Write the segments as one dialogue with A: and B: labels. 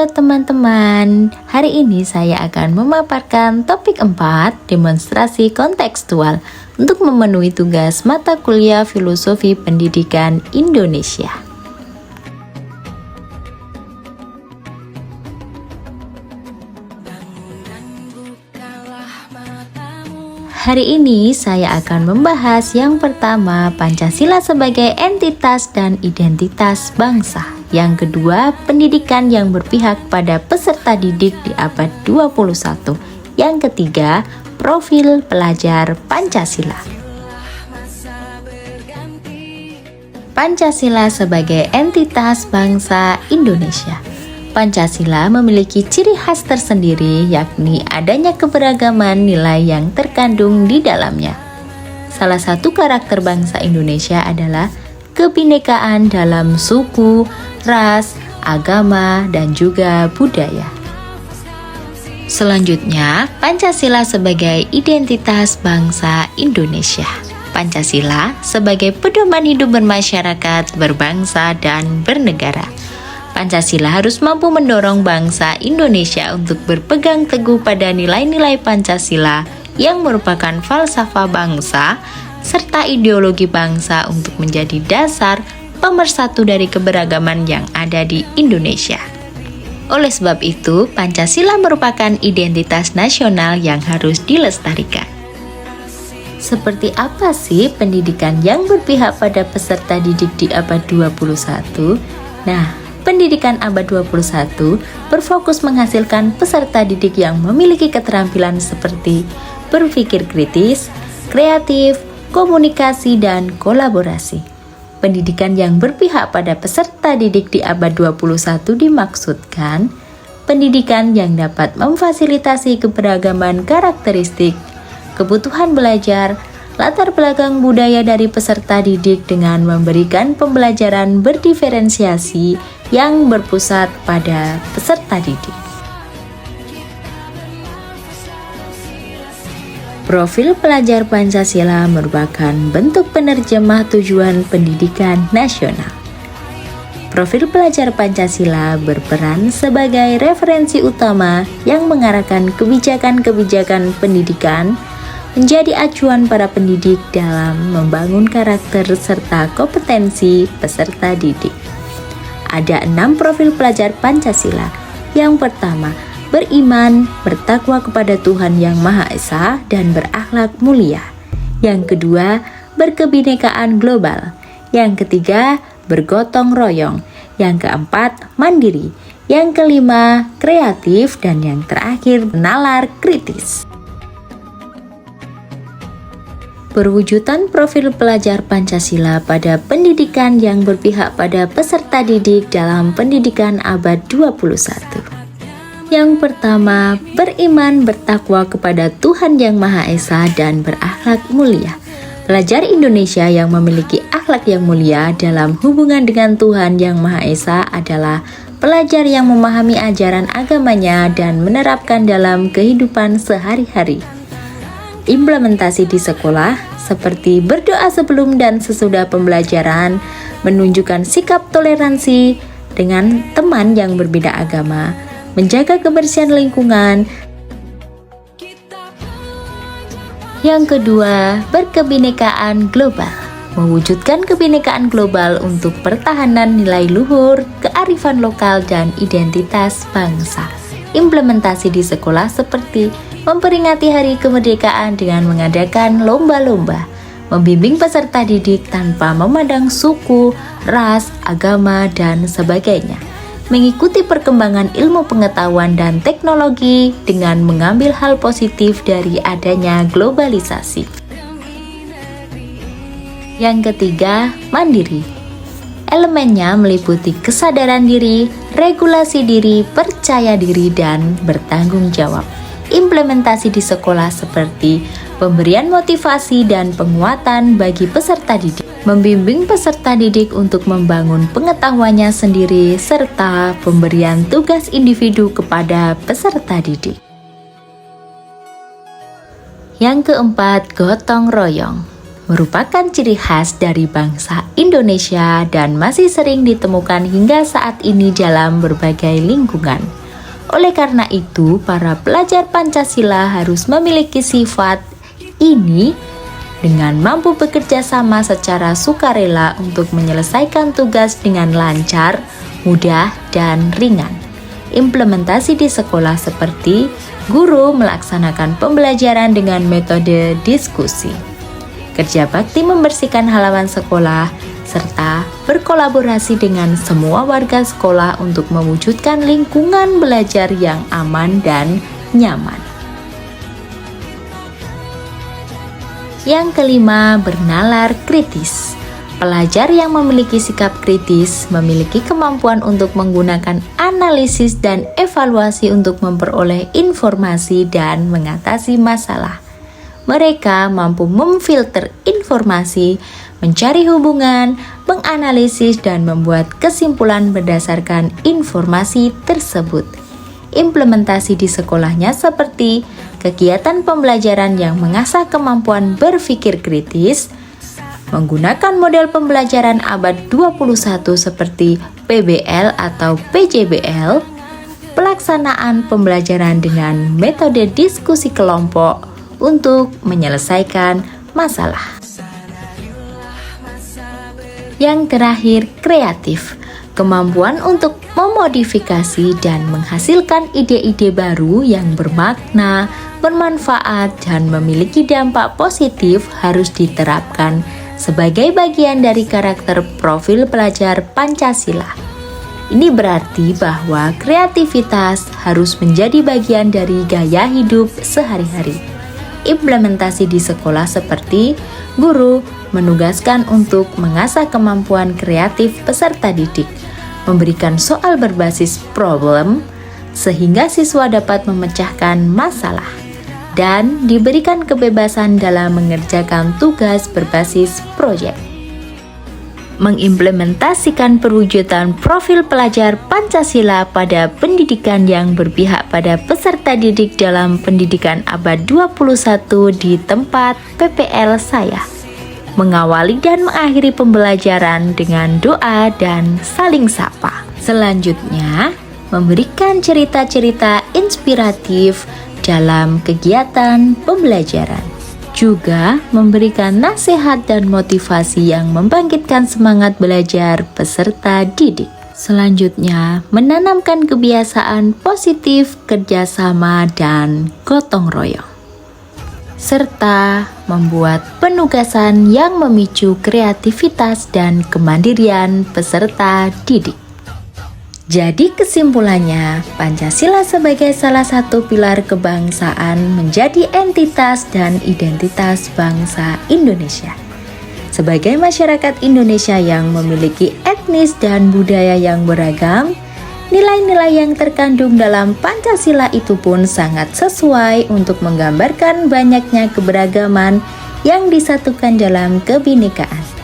A: Halo teman-teman, hari ini saya akan memaparkan topik 4, demonstrasi kontekstual untuk memenuhi tugas mata kuliah Filosofi Pendidikan Indonesia. Hari ini saya akan membahas yang pertama, Pancasila sebagai entitas dan identitas bangsa. Yang kedua, pendidikan yang berpihak pada peserta didik di abad 21. Yang ketiga, profil pelajar Pancasila. Pancasila sebagai entitas bangsa Indonesia. Pancasila memiliki ciri khas tersendiri, yakni adanya keberagaman nilai yang terkandung di dalamnya. Salah satu karakter bangsa Indonesia adalah kebinekaan dalam suku, ras, agama, dan juga budaya. Selanjutnya, Pancasila sebagai identitas bangsa Indonesia. Pancasila sebagai pedoman hidup bermasyarakat, berbangsa, dan bernegara. Pancasila harus mampu mendorong bangsa Indonesia untuk berpegang teguh pada nilai-nilai Pancasila yang merupakan falsafah bangsa serta ideologi bangsa untuk menjadi dasar pemersatu dari keberagaman yang ada di Indonesia. Oleh sebab itu, Pancasila merupakan identitas nasional yang harus dilestarikan. Seperti apa sih pendidikan yang berpihak pada peserta didik di abad 21? Nah, pendidikan abad 21 berfokus menghasilkan peserta didik yang memiliki keterampilan seperti berpikir kritis, kreatif, komunikasi, dan kolaborasi. Pendidikan yang berpihak pada peserta didik di abad 21 dimaksudkan pendidikan yang dapat memfasilitasi keberagaman karakteristik, kebutuhan belajar, latar belakang budaya dari peserta didik dengan memberikan pembelajaran berdiferensiasi yang berpusat pada peserta didik. Profil pelajar Pancasila merupakan bentuk penerjemah tujuan pendidikan nasional. Profil pelajar Pancasila berperan sebagai referensi utama yang mengarahkan kebijakan-kebijakan pendidikan, menjadi acuan para pendidik dalam membangun karakter serta kompetensi peserta didik. Ada 6 profil pelajar Pancasila. Yang pertama, beriman, bertakwa kepada Tuhan Yang Maha Esa, dan berakhlak mulia. Yang kedua, berkebinekaan global. Yang ketiga, bergotong royong. Yang keempat, mandiri. Yang kelima, kreatif. Dan yang terakhir, nalar kritis. Perwujudan profil pelajar Pancasila pada pendidikan yang berpihak pada peserta didik dalam pendidikan abad 21. Yang pertama, beriman, bertakwa kepada Tuhan Yang Maha Esa, dan berakhlak mulia. Pelajar Indonesia yang memiliki akhlak yang mulia dalam hubungan dengan Tuhan Yang Maha Esa adalah pelajar yang memahami ajaran agamanya dan menerapkan dalam kehidupan sehari-hari. Implementasi di sekolah seperti berdoa sebelum dan sesudah pembelajaran, menunjukkan sikap toleransi dengan teman yang berbeda agama, menjaga kebersihan lingkungan. Yang kedua, berkebinekaan global. Mewujudkan kebinekaan global untuk pertahanan nilai luhur, kearifan lokal, dan identitas bangsa. Implementasi di sekolah seperti memperingati Hari Kemerdekaan dengan mengadakan lomba-lomba, membimbing peserta didik tanpa memandang suku, ras, agama, dan sebagainya, mengikuti perkembangan ilmu pengetahuan dan teknologi dengan mengambil hal positif dari adanya globalisasi. Yang ketiga, mandiri. Elemennya meliputi kesadaran diri, regulasi diri, percaya diri, dan bertanggung jawab. Implementasi di sekolah seperti pemberian motivasi dan penguatan bagi peserta didik, membimbing peserta didik untuk membangun pengetahuannya sendiri, serta pemberian tugas individu kepada peserta didik. Yang keempat, gotong royong. merupakan ciri khas dari bangsa Indonesia dan masih sering ditemukan hingga saat ini dalam berbagai lingkungan. Oleh karena itu, para pelajar Pancasila harus memiliki sifat ini dengan mampu bekerja sama secara sukarela untuk menyelesaikan tugas dengan lancar, mudah, dan ringan. Implementasi di sekolah seperti guru melaksanakan pembelajaran dengan metode diskusi, kerja bakti membersihkan halaman sekolah, serta berkolaborasi dengan semua warga sekolah untuk mewujudkan lingkungan belajar yang aman dan nyaman. Yang kelima, bernalar kritis. Pelajar yang memiliki sikap kritis memiliki kemampuan untuk menggunakan analisis dan evaluasi untuk memperoleh informasi dan mengatasi masalah. Mereka mampu memfilter informasi, mencari hubungan, menganalisis, dan membuat kesimpulan berdasarkan informasi tersebut. Implementasi di sekolahnya seperti kegiatan pembelajaran yang mengasah kemampuan berpikir kritis, menggunakan model pembelajaran abad 21 seperti PBL atau PJBL, pelaksanaan pembelajaran dengan metode diskusi kelompok untuk menyelesaikan masalah. Yang terakhir, kreatif. Kemampuan untuk memodifikasi dan menghasilkan ide-ide baru yang bermakna, bermanfaat, dan memiliki dampak positif harus diterapkan sebagai bagian dari karakter profil pelajar Pancasila. Ini berarti bahwa kreativitas harus menjadi bagian dari gaya hidup sehari-hari. Implementasi di sekolah seperti guru menugaskan untuk mengasah kemampuan kreatif peserta didik, memberikan soal berbasis problem sehingga siswa dapat memecahkan masalah, dan diberikan kebebasan dalam mengerjakan tugas berbasis proyek. Mengimplementasikan perwujudan profil pelajar Pancasila pada pendidikan yang berpihak pada peserta didik dalam pendidikan abad 21 di tempat PPL saya. Mengawali dan mengakhiri pembelajaran dengan doa dan saling sapa. Selanjutnya, memberikan cerita-cerita inspiratif dalam kegiatan pembelajaran. Juga memberikan nasihat dan motivasi yang membangkitkan semangat belajar peserta didik. Selanjutnya, menanamkan kebiasaan positif, kerjasama, dan gotong royong, serta membuat penugasan yang memicu kreativitas dan kemandirian peserta didik. Jadi kesimpulannya, Pancasila sebagai salah satu pilar kebangsaan menjadi entitas dan identitas bangsa Indonesia. Sebagai masyarakat Indonesia yang memiliki etnis dan budaya yang beragam, nilai-nilai yang terkandung dalam Pancasila itu pun sangat sesuai untuk menggambarkan banyaknya keberagaman yang disatukan dalam kebinekaan.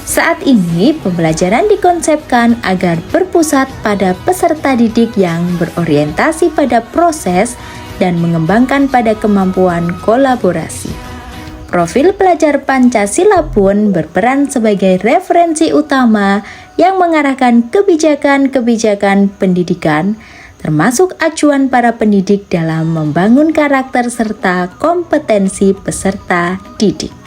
A: Saat ini, pembelajaran dikonsepkan agar berpusat pada peserta didik yang berorientasi pada proses dan mengembangkan pada kemampuan kolaborasi. Profil pelajar Pancasila pun berperan sebagai referensi utama yang mengarahkan kebijakan-kebijakan pendidikan, termasuk acuan para pendidik dalam membangun karakter serta kompetensi peserta didik.